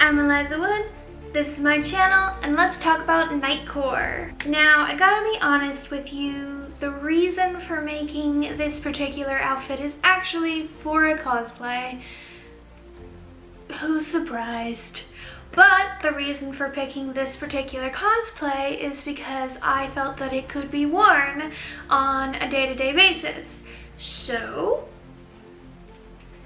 I'm Eliza Wood, this is my channel, and let's talk about Knightcore. Now, I gotta be honest with you, the reason for making this particular outfit is actually for a cosplay. Who's surprised? But the reason for picking this particular cosplay is because I felt that it could be worn on a day-to-day basis. So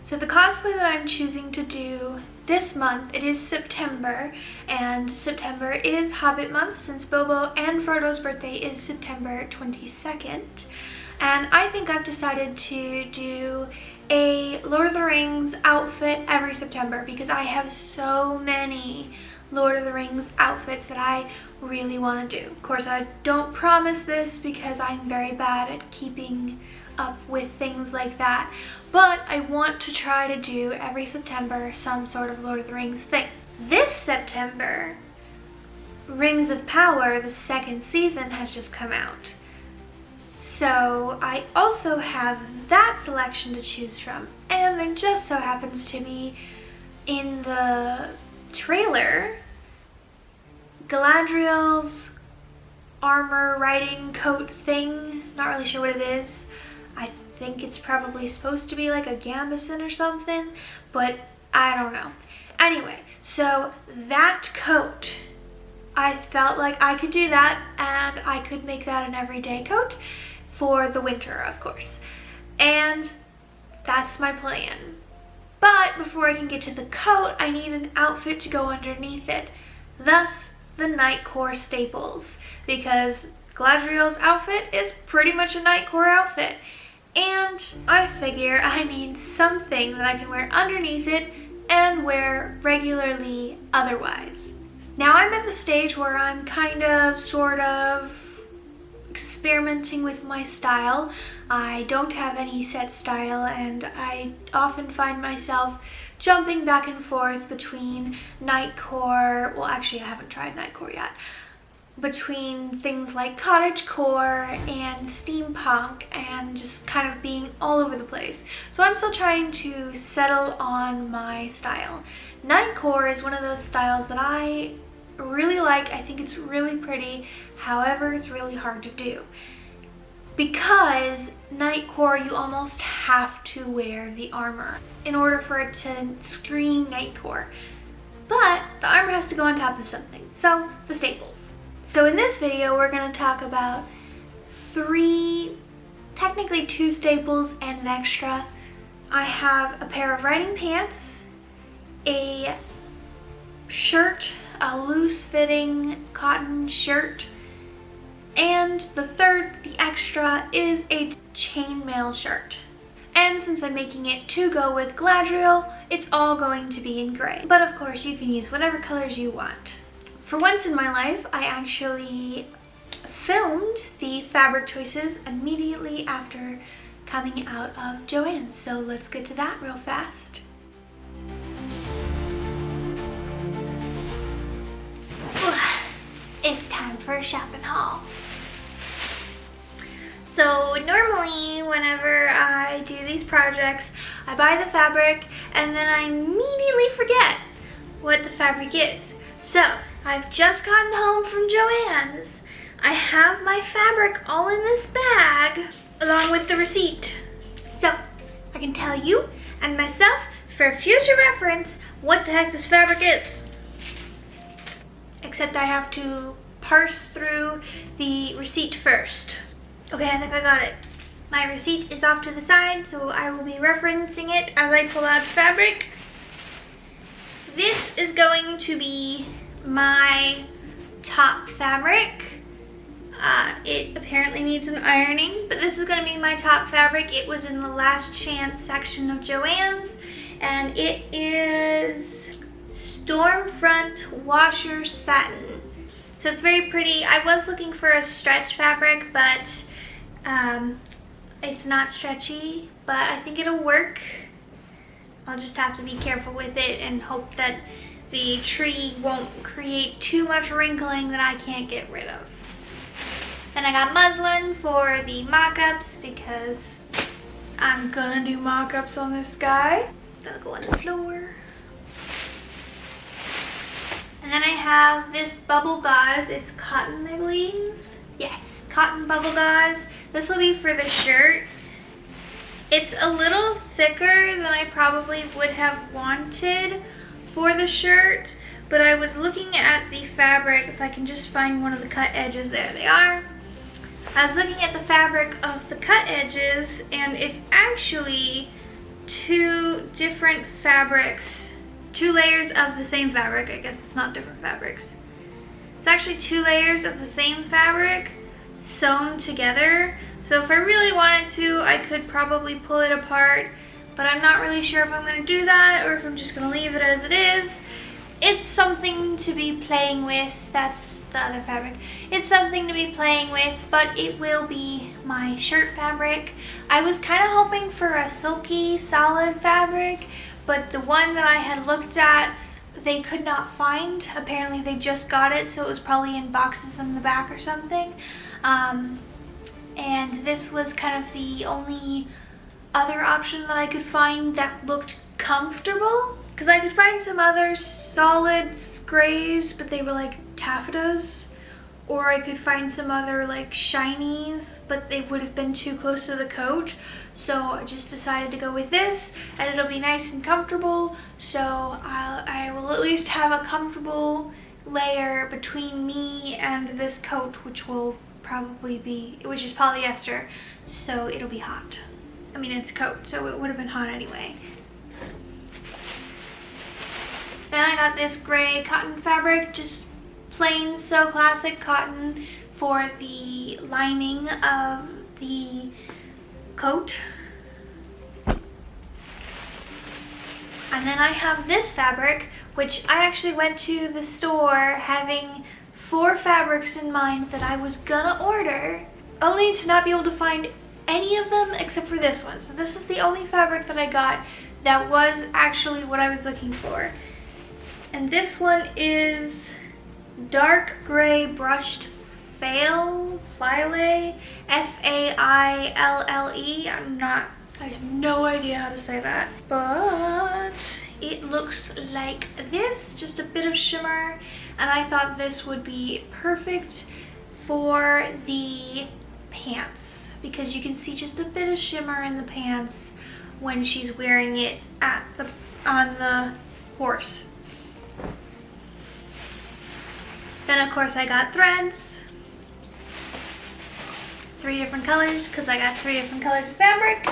the cosplay that I'm choosing to do this month, it is September, and September is Hobbit month since Bilbo and Frodo's birthday is September 22nd. And I think I've decided to do a Lord of the Rings outfit every September because I have so many Lord of the Rings outfits that I really want to do. Of course, I don't promise this because I'm very bad at keeping up with things like that, but I want to try to do every September some sort of Lord of the Rings thing. This September, Rings of Power, the second season, has just come out. So I also have that selection to choose from, and there just so happens to be in the trailer Galadriel's armor riding coat thing. Not really sure what it is. I think it's probably supposed to be like a gambeson or something, but I don't know. Anyway, so that coat, I felt like I could do that and I could make that an everyday coat for the winter, of course. And that's my plan. But before I can get to the coat, I need an outfit to go underneath it. Thus, the Knightcore staples, because Galadriel's outfit is pretty much a Knightcore outfit. And I figure I need something that I can wear underneath it and wear regularly otherwise. Now I'm at the stage where I'm kind of, sort of experimenting with my style. I don't have any set style, and I often find myself jumping back and forth between Knightcore, well actually I haven't tried Knightcore yet, between things like cottagecore and steampunk, and just kind of being all over the place. So I'm still trying to settle on my style. Knightcore is one of those styles that I really like. I think it's really pretty. However, it's really hard to do because Knightcore, you almost have to wear the armor in order for it to scream Knightcore. But the armor has to go on top of something. So the staples. So in this video, we're going to talk about technically two staples and an extra. I have a pair of riding pants, a shirt, a loose-fitting cotton shirt, and the extra is a chainmail shirt. And since I'm making it to go with Galadriel, it's all going to be in gray. But of course, you can use whatever colors you want. For once in my life, I actually filmed the fabric choices immediately after coming out of Joann's. So let's get to that real fast. It's time for a shopping haul. So normally whenever I do these projects, I buy the fabric and then I immediately forget what the fabric is. So I've just gotten home from Joann's. I have my fabric all in this bag along with the receipt. So I can tell you and myself for future reference what the heck this fabric is. Except I have to parse through the receipt first. Okay, I think I got it. My receipt is off to the side, so I will be referencing it as I pull out the fabric. This is going to be my top fabric. It apparently needs an ironing, but this is going to be my top fabric. It was in the last chance section of Joann's, and it is Stormfront Washer Satin. So it's very pretty. I was looking for a stretch fabric, but it's not stretchy, but I think it'll work. I'll just have to be careful with it and hope that the tree won't create too much wrinkling that I can't get rid of. Then I got muslin for the mock-ups because I'm gonna do mock-ups on this guy. That'll go on the floor. have this bubble gauze. It's cotton, I believe. Yes, cotton bubble gauze. This will be for the shirt. It's a little thicker than I probably would have wanted for the shirt, but I was looking at the fabric. If I can just find one of the cut edges, there they are. I was looking at the fabric of the cut edges, and it's actually two different fabrics, 2 layers of the same fabric. I guess it's not different fabrics. It's actually 2 layers of the same fabric sewn together. So if I really wanted to, I could probably pull it apart, but I'm not really sure if I'm going to do that or if I'm just going to leave it as it is. It's something to be playing with. That's the other fabric. It's something to be playing with, but it will be my shirt fabric. I was kind of hoping for a silky, solid fabric, but the one that I had looked at, they could not find. Apparently they just got it, so it was probably in boxes in the back or something. And this was kind of the only other option that I could find that looked comfortable, because I could find some other solid grays, but they were like taffetas, or I could find some other like shinies, but they would have been too close to the coat. So I just decided to go with this, and it'll be nice and comfortable, so I will at least have a comfortable layer between me and this coat, which is polyester, so it'll be hot. I mean, it's a coat, so it would have been hot anyway. Then I got this gray cotton fabric, just plain So Classic cotton for the lining of the coat. And then I have this fabric, which I actually went to the store having 4 fabrics in mind that I was gonna order, only to not be able to find any of them except for this one. So this is the only fabric that I got that was actually what I was looking for. And this one is dark gray brushed faille, F-A-I-L-L-E. I have no idea how to say that, but it looks like this, just a bit of shimmer, and I thought this would be perfect for the pants, because you can see just a bit of shimmer in the pants when she's wearing it on the horse. Then of course I got threads, 3 different colors, because I got 3 different colors of fabric.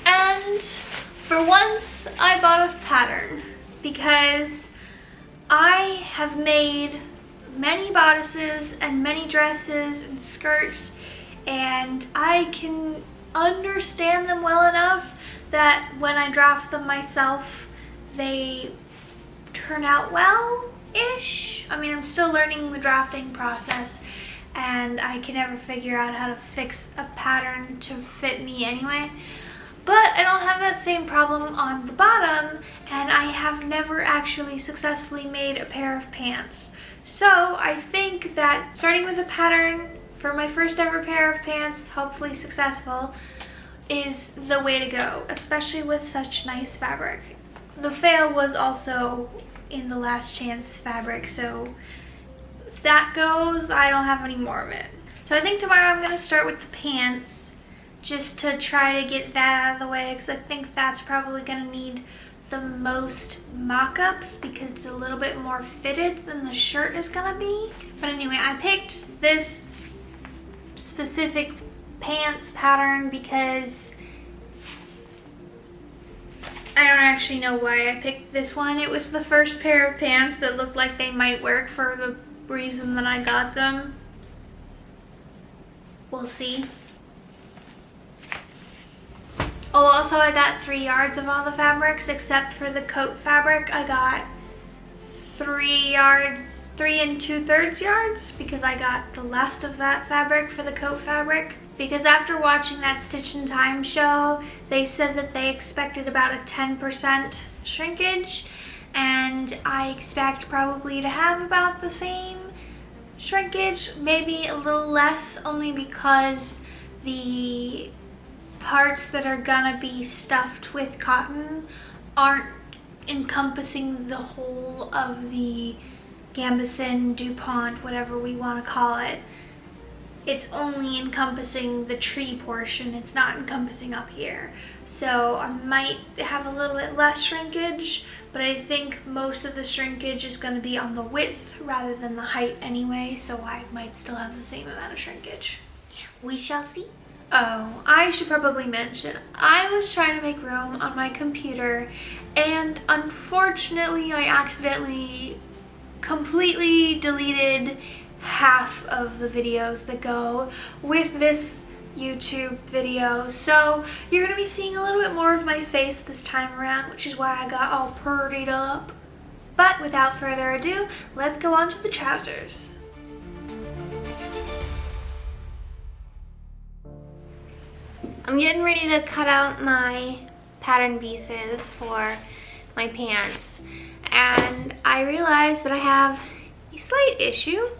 And for once I bought a pattern, because I have made many bodices and many dresses and skirts, and I can understand them well enough that when I draft them myself, they turn out well-ish. I mean, I'm still learning the drafting process, and I can never figure out how to fix a pattern to fit me anyway. But I don't have that same problem on the bottom, and I have never actually successfully made a pair of pants. So I think that starting with a pattern for my first ever pair of pants, hopefully successful, is the way to go, especially with such nice fabric. The fail was also in the last chance fabric, so if that goes, I don't have any more of it. So I think tomorrow I'm going to start with the pants, just to try to get that out of the way, because I think that's probably going to need the most mock-ups, because it's a little bit more fitted than the shirt is going to be. But anyway, I picked this specific pants pattern because I don't actually know why I picked this one. It was the first pair of pants that looked like they might work for the reason that I got them. We'll see. Oh, also I got 3 yards of all the fabrics except for the coat fabric. I got 3 2/3 yards because I got the last of that fabric for the coat fabric. Because after watching that Stitch in Time show, they said that they expected about a 10% shrinkage, and I expect probably to have about the same shrinkage, maybe a little less, only because the parts that are gonna be stuffed with cotton aren't encompassing the whole of the gambeson, DuPont, whatever we want to call it. It's only encompassing the tree portion. It's not encompassing up here. So I might have a little bit less shrinkage, but I think most of the shrinkage is going to be on the width rather than the height anyway, so I might still have the same amount of shrinkage. We shall see. Oh, I should probably mention, I was trying to make room on my computer, and unfortunately I accidentally completely deleted half of the videos that go with this YouTube video, so you're gonna be seeing a little bit more of my face this time around, which is why I got all purdied up. But without further ado, let's go on to the trousers. I'm getting ready to cut out my pattern pieces for my pants, and I realized that I have a slight issue.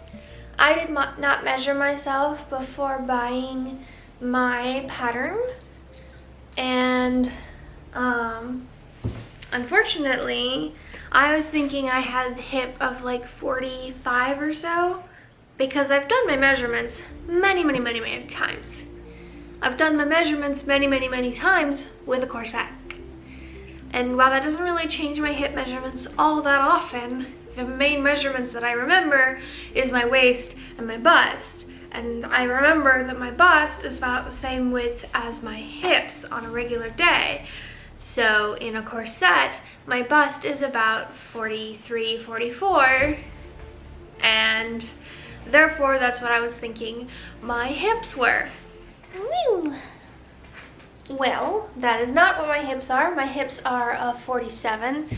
I did not measure myself before buying my pattern, and unfortunately I was thinking I had a hip of like 45 or so, because I've done my measurements many times. I've done my measurements many times with a corset, and while that doesn't really change my hip measurements all that often, the main measurements that I remember is my waist and my bust. And I remember that my bust is about the same width as my hips on a regular day. So in a corset, my bust is about 43, 44. And therefore, that's what I was thinking my hips were. Woo. Well, that is not what my hips are. My hips are a 47.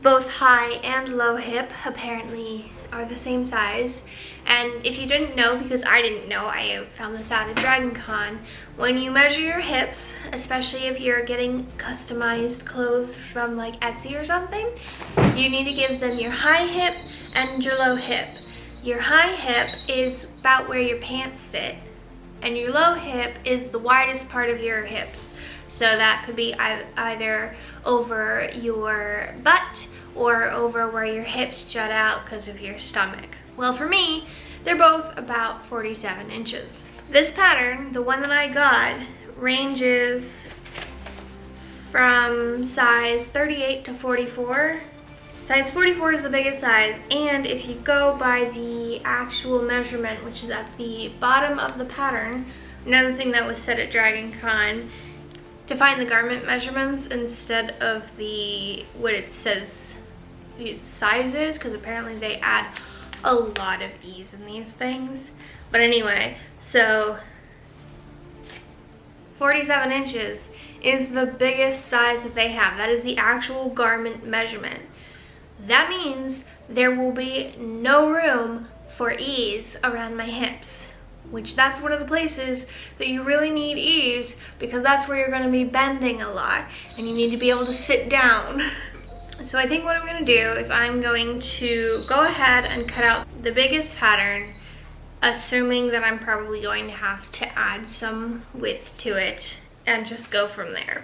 Both high and low hip apparently are the same size. And if you didn't know, because I didn't know, I found this out at Dragon Con, when you measure your hips, especially if you're getting customized clothes from like Etsy or something, you need to give them your high hip and your low hip. Your high hip is about where your pants sit, and your low hip is the widest part of your hips. So that could be either over your butt or over where your hips jut out because of your stomach. Well, for me, they're both about 47 inches. This pattern, the one that I got, ranges from size 38 to 44. Size 44 is the biggest size, and if you go by the actual measurement, which is at the bottom of the pattern, another thing that was said at Dragon Con, to find the garment measurements instead of the what it says its size is, because apparently they add a lot of e's in these things. But anyway, so 47 inches is the biggest size that they have. That is the actual garment measurement. That means there will be no room for ease around my hips, which that's one of the places that you really need ease, because that's where you're going to be bending a lot and you need to be able to sit down. So I think what I'm going to do is I'm going to go ahead and cut out the biggest pattern, assuming that I'm probably going to have to add some width to it, and just go from there.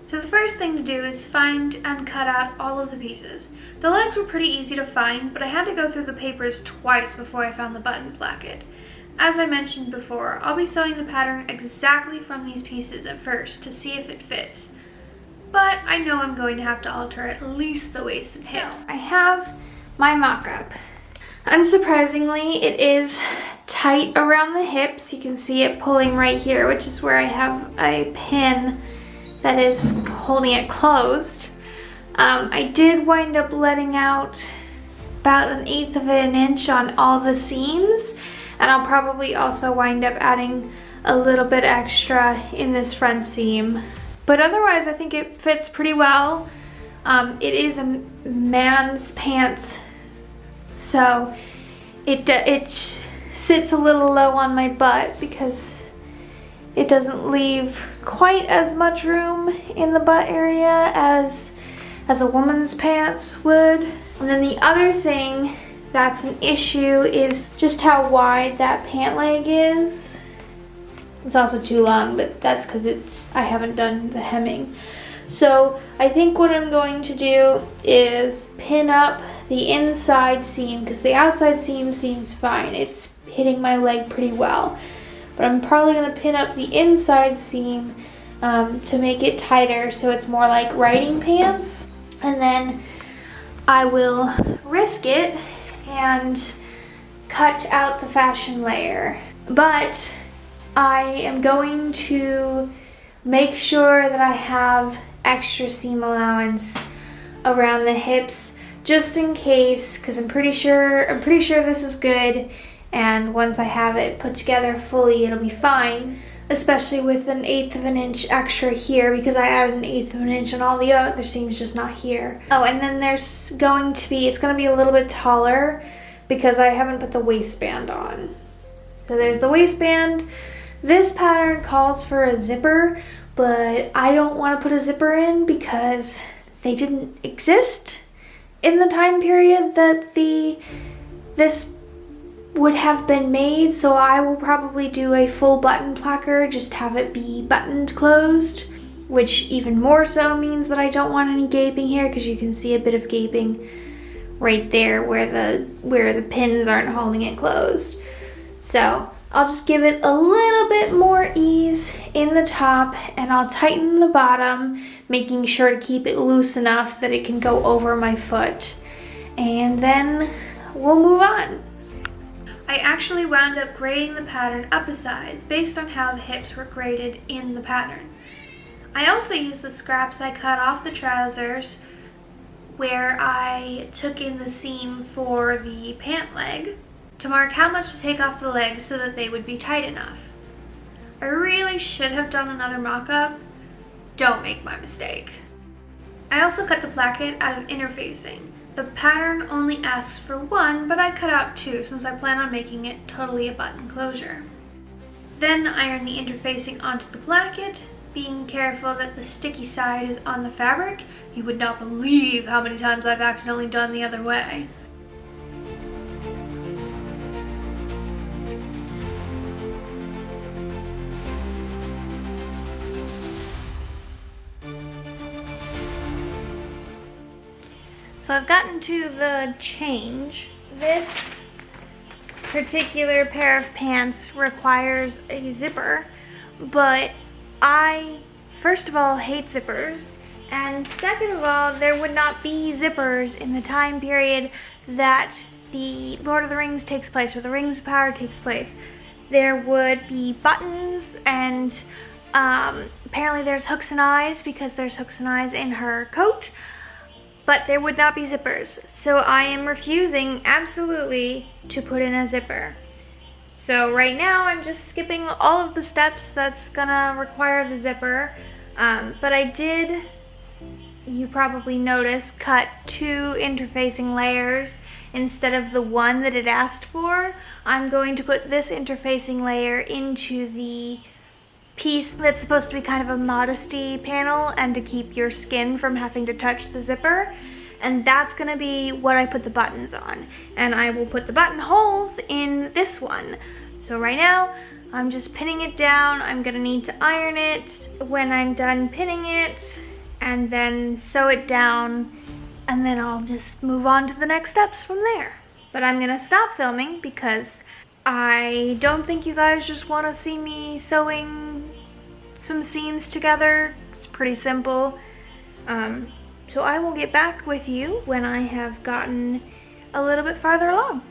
So the first thing to do is find and cut out all of the pieces. The legs were pretty easy to find, but I had to go through the papers twice before I found the button placket. As I mentioned before, I'll be sewing the pattern exactly from these pieces at first to see if it fits. But I know I'm going to have to alter at least the waist and hips. So I have my mock-up. Unsurprisingly, it is tight around the hips. You can see it pulling right here, which is where I have a pin that is holding it closed. I did wind up letting out about 1/8 of an inch on all the seams, and I'll probably also wind up adding a little bit extra in this front seam. But otherwise, I think it fits pretty well. It is a man's pants, so it sits a little low on my butt because it doesn't leave quite as much room in the butt area as a woman's pants would. And then the other thing that's an issue is just how wide that pant leg is. It's also too long, but that's because I haven't done the hemming. So I think what I'm going to do is pin up the inside seam, because the outside seam seems fine. It's hitting my leg pretty well. But I'm probably going to pin up the inside seam to make it tighter so it's more like riding pants. And then I will risk it and cut out the fashion layer. But I am going to make sure that I have extra seam allowance around the hips just in case, because I'm pretty sure this is good, and once I have it put together fully it'll be fine, especially with an 1/8 of an inch extra here, because I added an 1/8 of an inch and all the other seams just not here. Oh, and then it's going to be a little bit taller because I haven't put the waistband on. So there's the waistband. This pattern calls for a zipper, but I don't want to put a zipper in because they didn't exist in the time period that this would have been made. So I will probably do a full button placard, just have it be buttoned closed, which even more so means that I don't want any gaping here, because you can see a bit of gaping right there where the pins aren't holding it closed. So I'll just give it a little bit more ease in the top, and I'll tighten the bottom, making sure to keep it loose enough that it can go over my foot. And then we'll move on. I actually wound up grading the pattern up a size based on how the hips were graded in the pattern. I also used the scraps I cut off the trousers where I took in the seam for the pant leg to mark how much to take off the legs so that they would be tight enough. I really should have done another mock-up. Don't make my mistake. I also cut the placket out of interfacing. The pattern only asks for one, but I cut out two since I plan on making it totally a button closure. Then iron the interfacing onto the placket, being careful that the sticky side is on the fabric. You would not believe how many times I've accidentally done the other way. So I've gotten to the change. This particular pair of pants requires a zipper, but I, first of all, hate zippers, and second of all, there would not be zippers in the time period that the Lord of the Rings takes place, or the Rings of Power takes place. There would be buttons, and apparently there's hooks and eyes, because there's hooks and eyes in her coat. But there would not be zippers. So I am refusing absolutely to put in a zipper. So right now I'm just skipping all of the steps that's gonna require the zipper. But I did, you probably noticed, cut 2 interfacing layers instead of the one that it asked for. I'm going to put this interfacing layer into the piece that's supposed to be kind of a modesty panel and to keep your skin from having to touch the zipper, and that's gonna be what I put the buttons on, and I will put the buttonholes in this one. So right now I'm just pinning it down. I'm gonna need to iron it when I'm done pinning it, and then sew it down, and then I'll just move on to the next steps from there. But I'm gonna stop filming because I don't think you guys just want to see me sewing some seams together. It's pretty simple. So I will get back with you when I have gotten a little bit farther along.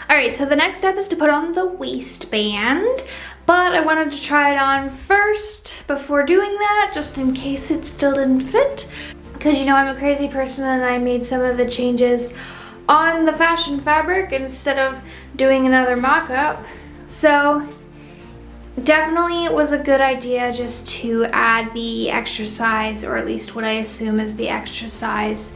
Alright, so the next step is to put on the waistband, but I wanted to try it on first before doing that, just in case it still didn't fit, because you know I'm a crazy person and I made some of the changes on the fashion fabric instead of doing another mock-up. So definitely it was a good idea just to add the extra size, or at least what I assume is the extra size,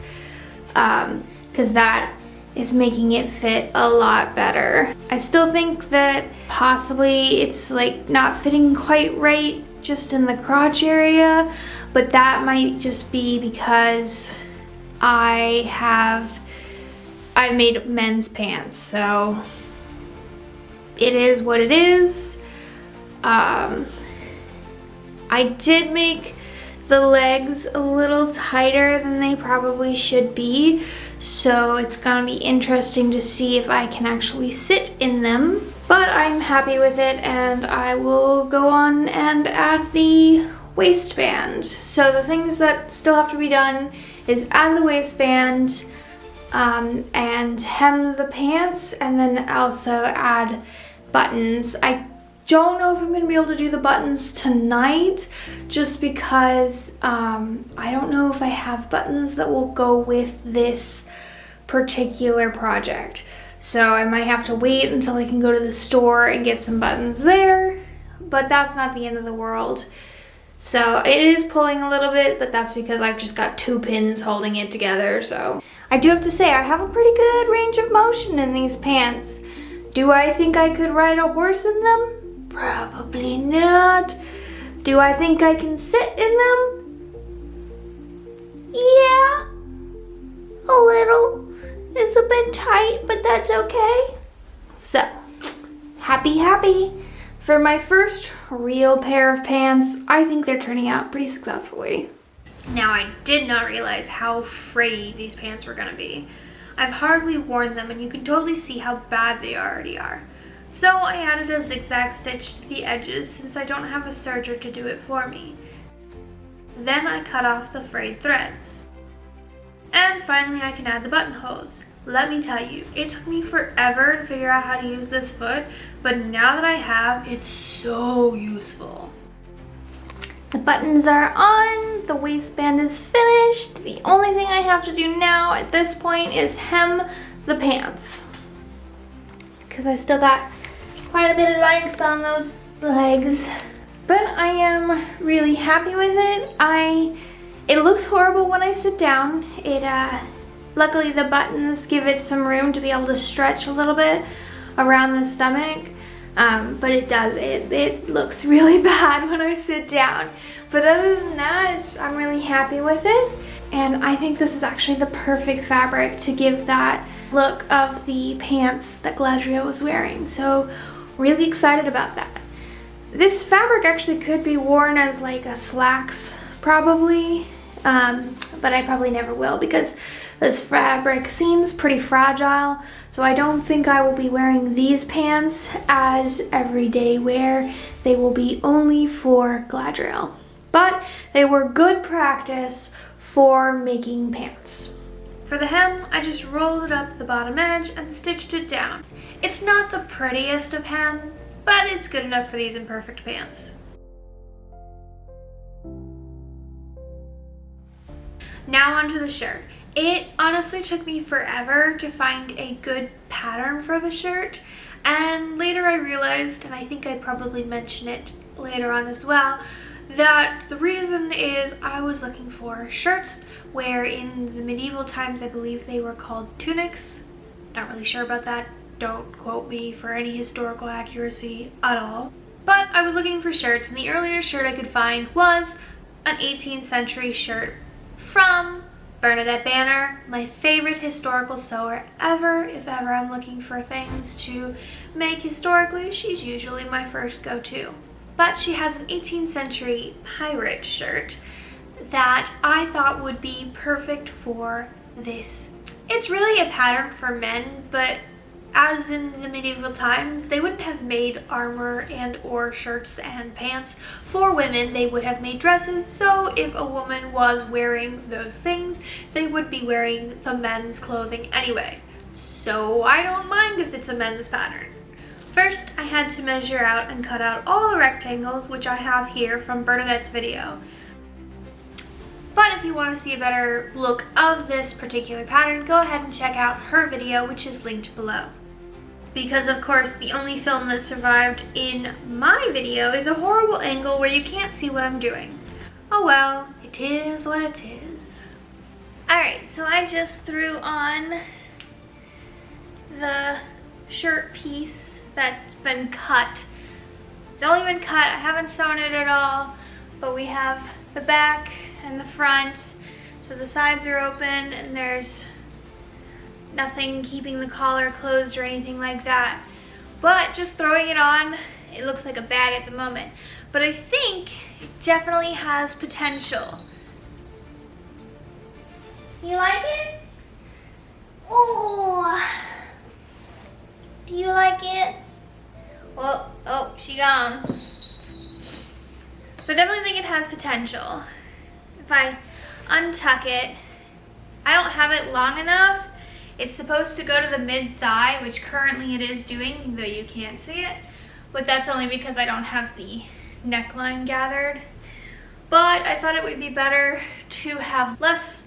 because that is making it fit a lot better. I still think that possibly it's like not fitting quite right just in the crotch area, but that might just be because I've made men's pants, so it is what it is. I did make the legs a little tighter than they probably should be. So it's gonna be interesting to see if I can actually sit in them. But I'm happy with it, and I will go on and add the waistband. So the things that still have to be done is add the waistband, and hem the pants, and then also add buttons. I don't know if I'm gonna be able to do the buttons tonight, just because I don't know if I have buttons that will go with this particular project. So I might have to wait until I can go to the store and get some buttons there, but that's not the end of the world. So it is pulling a little bit, but that's because I've just got 2 pins holding it together. So I do have to say, I have a pretty good range of motion in these pants. Do I think I could ride a horse in them? Probably not. Do I think I can sit in them? Yeah, a little. It's a bit tight, but that's okay. So, happy. For my first real pair of pants, I think they're turning out pretty successfully. Now, I did not realize how frayy these pants were gonna be. I've hardly worn them, and you can totally see how bad they already are. So I added a zigzag stitch to the edges since I don't have a serger to do it for me. Then I cut off the frayed threads. And finally I can add the buttonholes. Let me tell you, it took me forever to figure out how to use this foot, but now that I have, it's so useful. The buttons are on, the waistband is finished. The only thing I have to do now at this point is hem the pants, because I still got quite a bit of length on those legs. But I am really happy with it. It looks horrible when I sit down. Luckily the buttons give it some room to be able to stretch a little bit around the stomach. But it looks really bad when I sit down. But other than that, I'm really happy with it. And I think this is actually the perfect fabric to give that look of the pants that Galadriel was wearing. So really excited about that. This fabric actually could be worn as like a slacks probably, but I probably never will because this fabric seems pretty fragile. So I don't think I will be wearing these pants as everyday wear. They will be only for Galadriel. But they were good practice for making pants. For the hem, I just rolled it up the bottom edge and stitched it down. It's not the prettiest of hem, but it's good enough for these imperfect pants. Now onto the shirt. It honestly took me forever to find a good pattern for the shirt, and later I realized, and I think I probably mention it later on as well, that the reason is I was looking for shirts where in the medieval times I believe they were called tunics. Not really sure about that. Don't quote me for any historical accuracy at all. But I was looking for shirts, and the earliest shirt I could find was an 18th century shirt from Bernadette Banner, my favorite historical sewer ever. If ever I'm looking for things to make historically, she's usually my first go-to. But she has an 18th century pirate shirt that I thought would be perfect for this. It's really a pattern for men, but as in the medieval times, they wouldn't have made armor and or shirts and pants for women. They would have made dresses, so if a woman was wearing those things, they would be wearing the men's clothing anyway. So I don't mind if it's a men's pattern. First, I had to measure out and cut out all the rectangles, which I have here from Bernadette's video. But if you want to see a better look of this particular pattern, go ahead and check out her video, which is linked below. Because of course, the only film that survived in my video is a horrible angle where you can't see what I'm doing. Oh well, it is what it is. Alright, so I just threw on the shirt piece that's been cut. It's only been cut, I haven't sewn it at all, but we have the back and the front, so the sides are open and there's nothing keeping the collar closed or anything like that. But just throwing it on, it looks like a bag at the moment. but I think it definitely has potential. You like it? Oh, do you like it? Well, oh, she gone. So I definitely think it has potential. If I untuck it, I don't have it long enough. It's supposed to go to the mid-thigh, which currently it is doing, though you can't see it. But that's only because I don't have the neckline gathered. But I thought it would be better to have less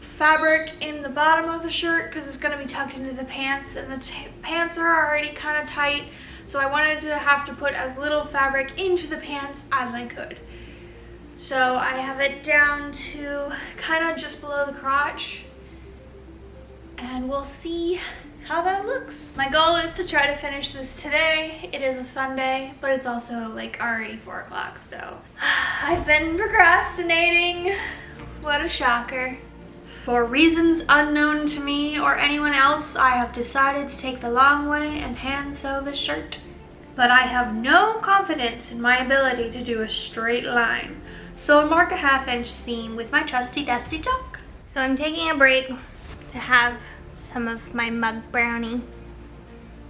fabric in the bottom of the shirt because it's going to be tucked into the pants, and the pants are already kind of tight. So I wanted to have to put as little fabric into the pants as I could. So I have it down to kind of just below the crotch, and we'll see how that looks. My goal is to try to finish this today. It is a Sunday, but it's also like already 4 o'clock, so I've been procrastinating. What a shocker. For reasons unknown to me or anyone else, I have decided to take the long way and hand sew this shirt. But I have no confidence in my ability to do a straight line. So I'll mark a 1/2 inch seam with my trusty dusty chalk. So I'm taking a break to have some of my mug brownie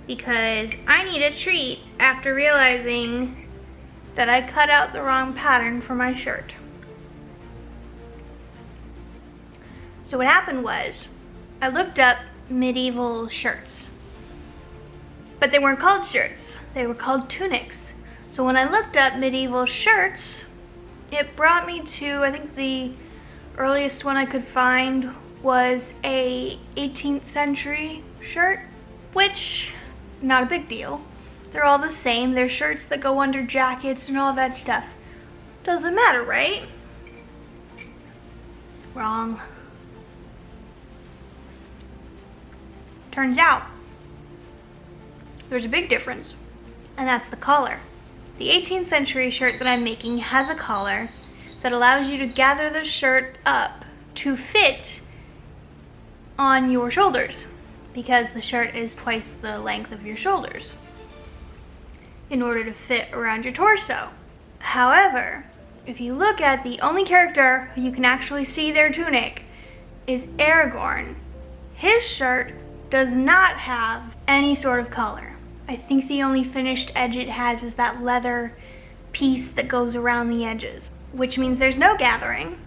because I need a treat after realizing that I cut out the wrong pattern for my shirt. So what happened was, I looked up medieval shirts, but they weren't called shirts, they were called tunics. So when I looked up medieval shirts, it brought me to, I think the earliest one I could find was a 18th century shirt, which, not a big deal. They're all the same, they're shirts that go under jackets and all that stuff. Doesn't matter, right? Wrong. Turns out, there's a big difference, and that's the collar. The 18th century shirt that I'm making has a collar that allows you to gather the shirt up to fit on your shoulders, because the shirt is twice the length of your shoulders in order to fit around your torso. However, if you look at the only character who you can actually see their tunic is Aragorn, his shirt does not have any sort of collar. I think the only finished edge it has is that leather piece that goes around the edges, which means there's no gathering.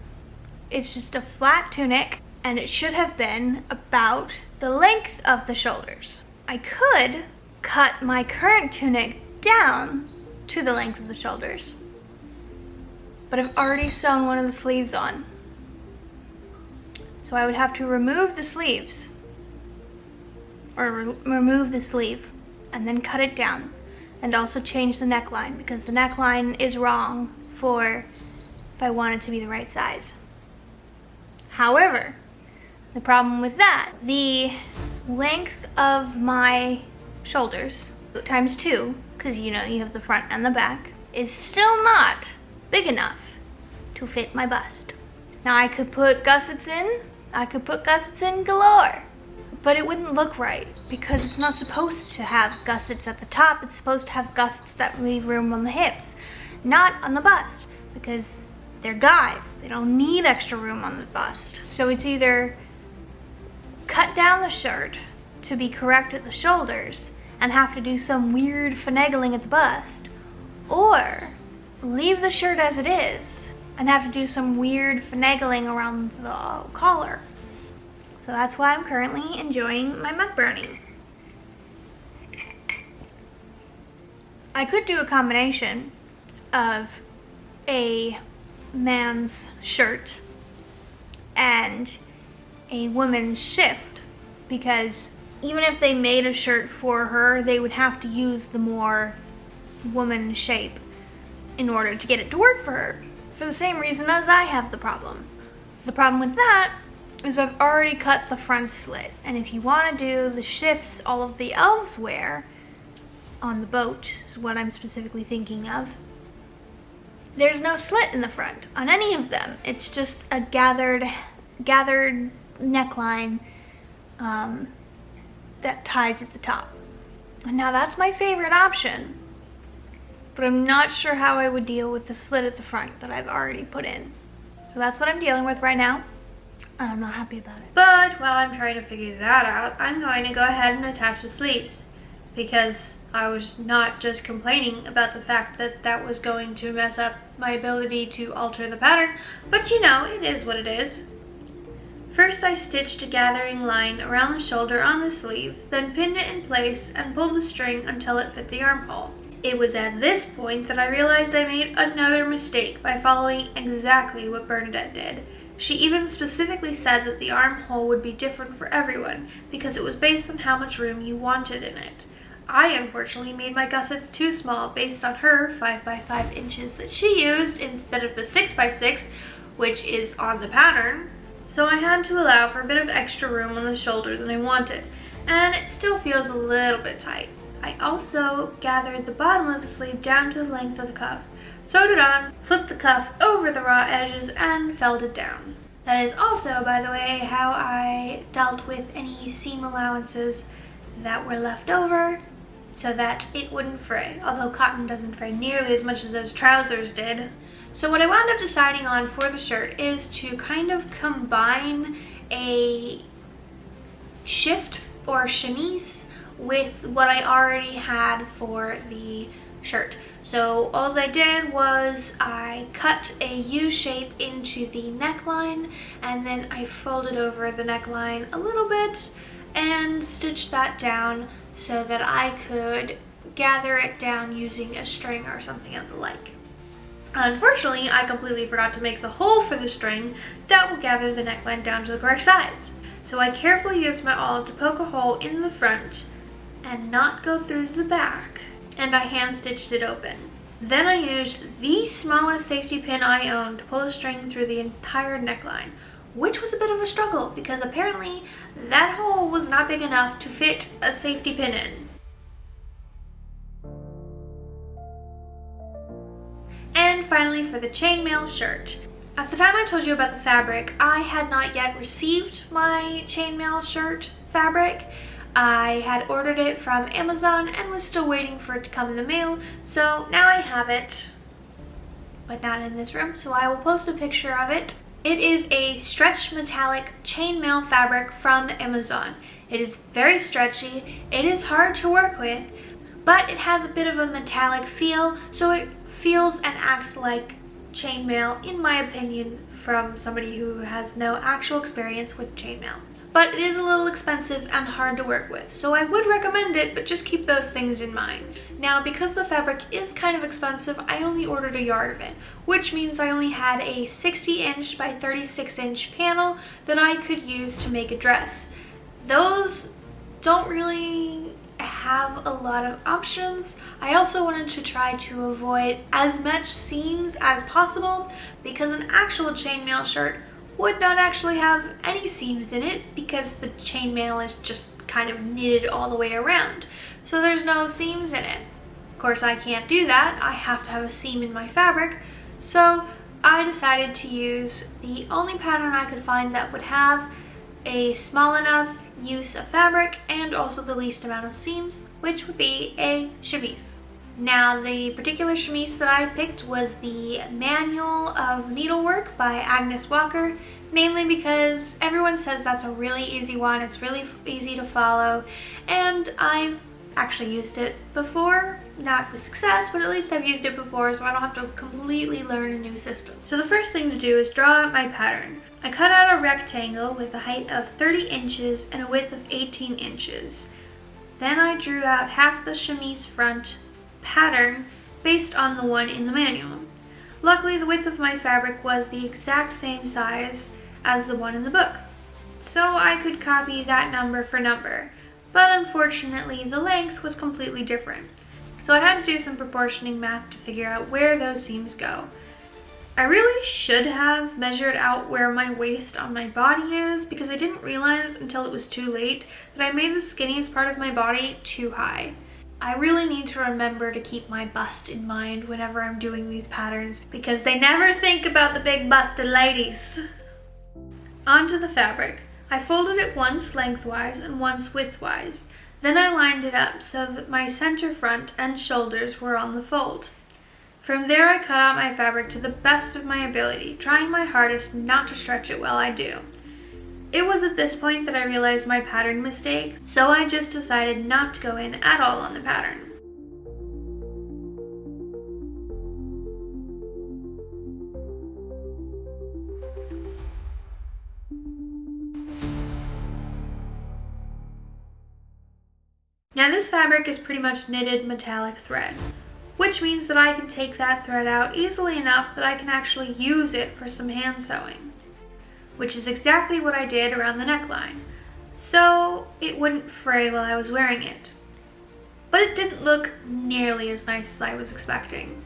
It's just a flat tunic, and it should have been about the length of the shoulders. I could cut my current tunic down to the length of the shoulders, but I've already sewn one of the sleeves on. So I would have to remove the sleeves, or remove the sleeve, and then cut it down, and also change the neckline, because the neckline is wrong for if I want it to be the right size. However, the problem with that, the length of my shoulders times 2, because you know you have the front and the back, is still not big enough to fit my bust. Now I could put gussets in galore, but it wouldn't look right because it's not supposed to have gussets at the top. It's supposed to have gussets that leave room on the hips, not on the bust, because they're guys. They don't need extra room on the bust. So it's either cut down the shirt to be correct at the shoulders and have to do some weird finagling at the bust, or leave the shirt as it is and have to do some weird finagling around the collar. So that's why I'm currently enjoying my mug brownie. I could do a combination of a man's shirt and a woman's shift, because even if they made a shirt for her, they would have to use the more woman shape in order to get it to work for her, for the same reason as I have the problem. The problem with that is I've already cut the front slit, and if you want to do the shifts all of the elves wear on the boat, is what I'm specifically thinking of, there's no slit in the front on any of them. It's just a gathered neckline that ties at the top. And now that's my favorite option, but I'm not sure how I would deal with the slit at the front that I've already put in. So that's what I'm dealing with right now, and I'm not happy about it. But while I'm trying to figure that out, I'm going to go ahead and attach the sleeves, because I was not just complaining about the fact that that was going to mess up my ability to alter the pattern, but you know, it is what it is. First, I stitched a gathering line around the shoulder on the sleeve, then pinned it in place and pulled the string until it fit the armhole. It was at this point that I realized I made another mistake by following exactly what Bernadette did. She even specifically said that the armhole would be different for everyone because it was based on how much room you wanted in it. I unfortunately made my gussets too small based on her 5 by 5 inches that she used instead of the 6 by 6, which is on the pattern. So I had to allow for a bit of extra room on the shoulder than I wanted, and it still feels a little bit tight. I also gathered the bottom of the sleeve down to the length of the cuff, sewed it on, flipped the cuff over the raw edges, and felled it down. That is also, by the way, how I dealt with any seam allowances that were left over so that it wouldn't fray, although cotton doesn't fray nearly as much as those trousers did. So what I wound up deciding on for the shirt is to kind of combine a shift or chemise with what I already had for the shirt. So all I did was I cut a U shape into the neckline, and then I folded over the neckline a little bit and stitched that down so that I could gather it down using a string or something of the like. Unfortunately, I completely forgot to make the hole for the string that will gather the neckline down to the correct size. So I carefully used my awl to poke a hole in the front and not go through to the back, and I hand stitched it open. Then I used the smallest safety pin I own to pull a string through the entire neckline, which was a bit of a struggle because apparently that hole was not big enough to fit a safety pin in. And finally, for the chainmail shirt. At the time I told you about the fabric, I had not yet received my chainmail shirt fabric. I had ordered it from Amazon and was still waiting for it to come in the mail, so now I have it, but not in this room, so I will post a picture of it. It is a stretch metallic chainmail fabric from Amazon. It is very stretchy, it is hard to work with, but it has a bit of a metallic feel, so it feels and acts like chainmail, in my opinion, from somebody who has no actual experience with chainmail. But it is a little expensive and hard to work with, so I would recommend it, but just keep those things in mind. Now, because the fabric is kind of expensive, I only ordered a yard of it, which means I only had a 60-inch by 36-inch panel that I could use to make a dress. Those don't really have a lot of options. I also wanted to try to avoid as much seams as possible because an actual chainmail shirt would not actually have any seams in it because the chainmail is just kind of knitted all the way around. So there's no seams in it. Of course, I can't do that. I have to have a seam in my fabric. So I decided to use the only pattern I could find that would have a small enough use of fabric and also the least amount of seams, which would be a chemise. Now, the particular chemise that I picked was the Manual of Needlework by Agnes Walker, mainly because everyone says that's a really easy one, it's really easy to follow, and I've actually used it before, not with success, but at least I've used it before, so I don't have to completely learn a new system. So the first thing to do is draw out my pattern. I cut out a rectangle with a height of 30 inches and a width of 18 inches. Then I drew out half the chemise front pattern based on the one in the manual. Luckily, the width of my fabric was the exact same size as the one in the book, so I could copy that number for number, but unfortunately the length was completely different. So I had to do some proportioning math to figure out where those seams go. I really should have measured out where my waist on my body is because I didn't realize until it was too late that I made the skinniest part of my body too high. I really need to remember to keep my bust in mind whenever I'm doing these patterns because they never think about the big busted ladies. Onto the fabric. I folded it once lengthwise and once widthwise. Then I lined it up so that my center front and shoulders were on the fold. From there, I cut out my fabric to the best of my ability, trying my hardest not to stretch it while I do. It was at this point that I realized my pattern mistake, so I just decided not to go in at all on the pattern. Now this fabric is pretty much knitted metallic thread, which means that I can take that thread out easily enough that I can actually use it for some hand sewing, which is exactly what I did around the neckline, so it wouldn't fray while I was wearing it. But it didn't look nearly as nice as I was expecting.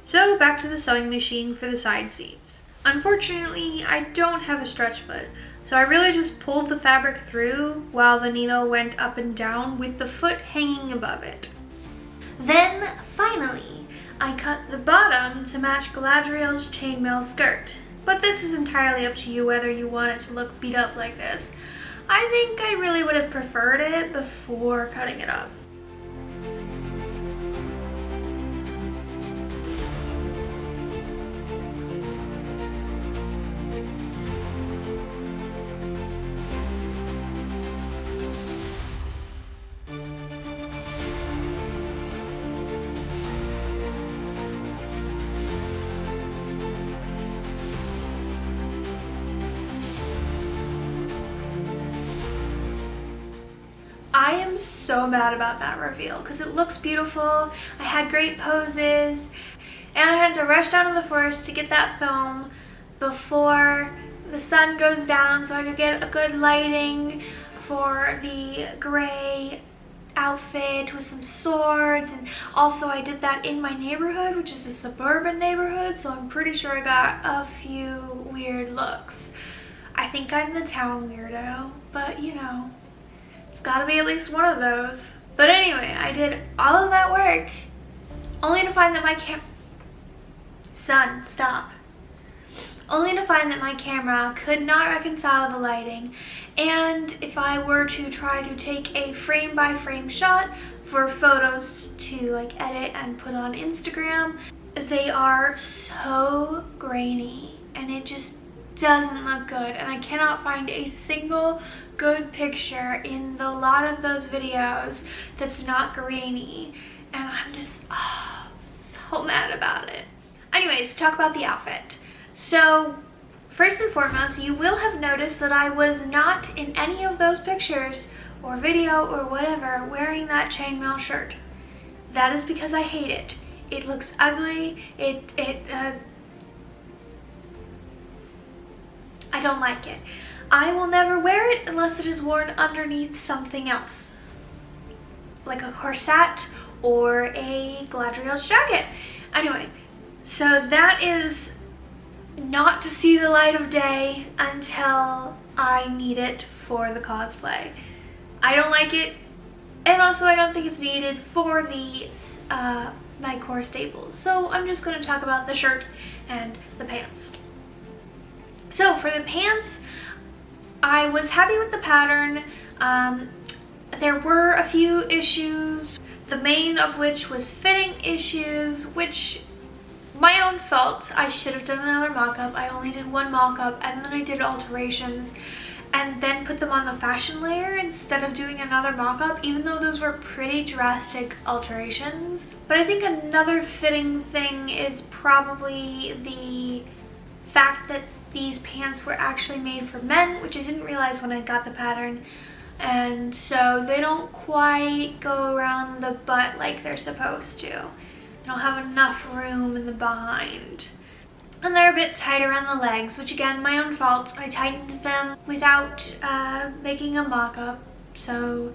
So back to the sewing machine for the side seams. Unfortunately, I don't have a stretch foot, so I really just pulled the fabric through while the needle went up and down with the foot hanging above it. Then, finally, I cut the bottom to match Galadriel's chainmail skirt. But this is entirely up to you whether you want it to look beat up like this. I think I really would have preferred it before cutting it up. I am so mad about that reveal because it looks beautiful. I had great poses and I had to rush down to the forest to get that film before the sun goes down so I could get a good lighting for the gray outfit with some swords. And also I did that in my neighborhood, which is a suburban neighborhood, so I'm pretty sure I got a few weird looks. I think I'm the town weirdo, but you know, it's gotta be at least one of those. But anyway, I did all of that work only to find that my only to find that my camera could not reconcile the lighting, and if I were to try to take a frame by frame shot for photos to like edit and put on Instagram, they are so grainy and it just doesn't look good, and I cannot find a single good picture in the lot of those videos that's not grainy, and I'm just so mad about it. Anyways, talk about the outfit. So first and foremost, you will have noticed that I was not in any of those pictures or video or whatever wearing that chainmail shirt. That is because I hate it. It looks ugly. I don't like it. I will never wear it unless it is worn underneath something else, like a corset or a Galadriel's jacket. Anyway, so that is not to see the light of day until I need it for the cosplay. I don't like it, and also I don't think it's needed for the Knightcore staples. So I'm just going to talk about the shirt and the pants. So for the pants, I was happy with the pattern. There were a few issues, the main of which was fitting issues, which my own fault. I should have done another mock-up. I only did one mock-up and then I did alterations and then put them on the fashion layer instead of doing another mock-up, even though those were pretty drastic alterations. But I think another fitting thing is probably the fact that these pants were actually made for men, which I didn't realize when I got the pattern, and so they don't quite go around the butt like they're supposed to. They don't have enough room in the behind. And they're a bit tight around the legs, which again, my own fault. I tightened them without making a mock-up, so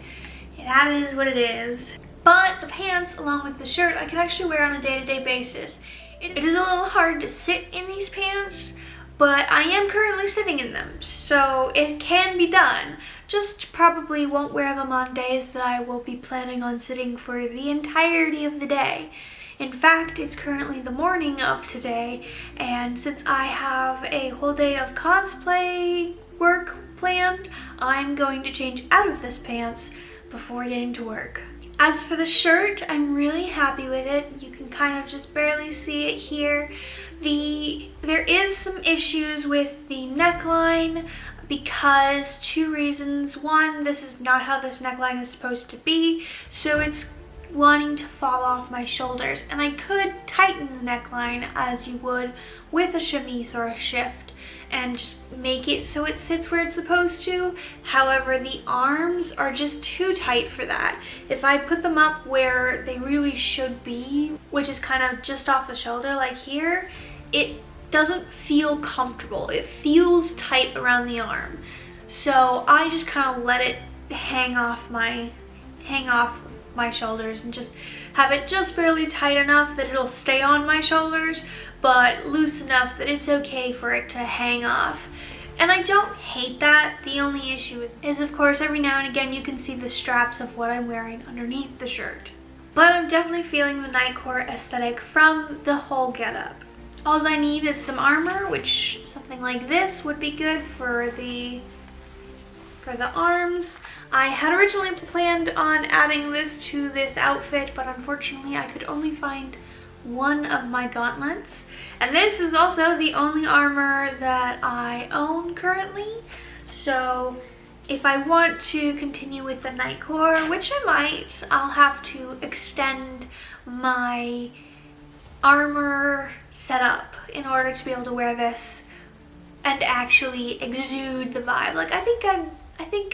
that is what it is. But the pants, along with the shirt, I can actually wear on a day-to-day basis. It is a little hard to sit in these pants, but I am currently sitting in them, so it can be done. Just probably won't wear them on days that I will be planning on sitting for the entirety of the day. In fact, it's currently the morning of today, and since I have a whole day of cosplay work planned, I'm going to change out of this pants before getting to work. As for the shirt, I'm really happy with it. You can kind of just barely see it here. There is some issues with the neckline because two reasons. One, this is not how this neckline is supposed to be, so it's wanting to fall off my shoulders, and I could tighten the neckline as you would with a chemise or a shift and just make it so it sits where it's supposed to. However, the arms are just too tight for that. If I put them up where they really should be, which is kind of just off the shoulder like here, it doesn't feel comfortable. It feels tight around the arm. So I just kind of let it hang off my shoulders and just have it just barely tight enough that it'll stay on my shoulders, but loose enough that it's okay for it to hang off. And I don't hate that. The only issue is of course every now and again you can see the straps of what I'm wearing underneath the shirt. But I'm definitely feeling the Knightcore aesthetic from the whole getup. All I need is some armor, which something like this would be good for the arms. I had originally planned on adding this to this outfit, but unfortunately I could only find one of my gauntlets. And this is also the only armor that I own currently. So if I want to continue with the Knightcore, which I might, I'll have to extend my armor setup in order to be able to wear this and actually exude the vibe. Like I think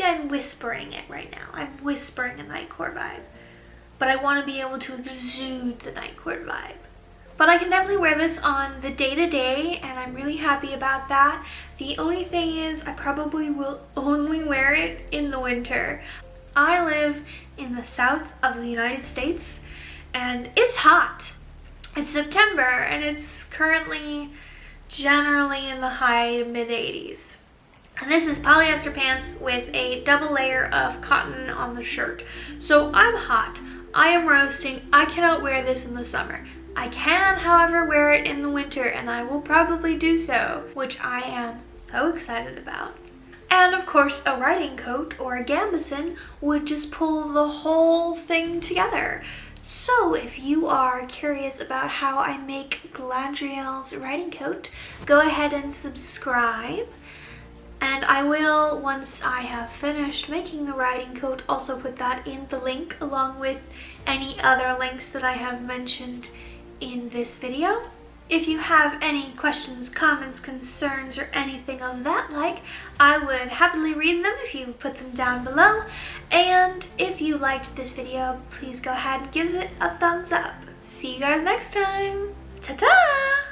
I'm whispering it right now. I'm whispering a Knightcore vibe, but I want to be able to exude the Knightcore vibe. But I can definitely wear this on the day-to-day, and I'm really happy about that. The only thing is I probably will only wear it in the winter. I live in the south of the United States, and it's hot. It's September, and it's currently generally in the high mid-80s. And this is polyester pants with a double layer of cotton on the shirt. So I'm hot, I am roasting, I cannot wear this in the summer. I can, however, wear it in the winter, and I will probably do so, which I am so excited about. And of course, a riding coat or a gambeson would just pull the whole thing together. So if you are curious about how I make Galadriel's riding coat, go ahead and subscribe. And I will, once I have finished making the riding coat, also put that in the link along with any other links that I have mentioned in this video. If you have any questions, comments, concerns, or anything of that like, I would happily read them if you put them down below. And if you liked this video, please go ahead and give it a thumbs up. See you guys next time. Ta-ta!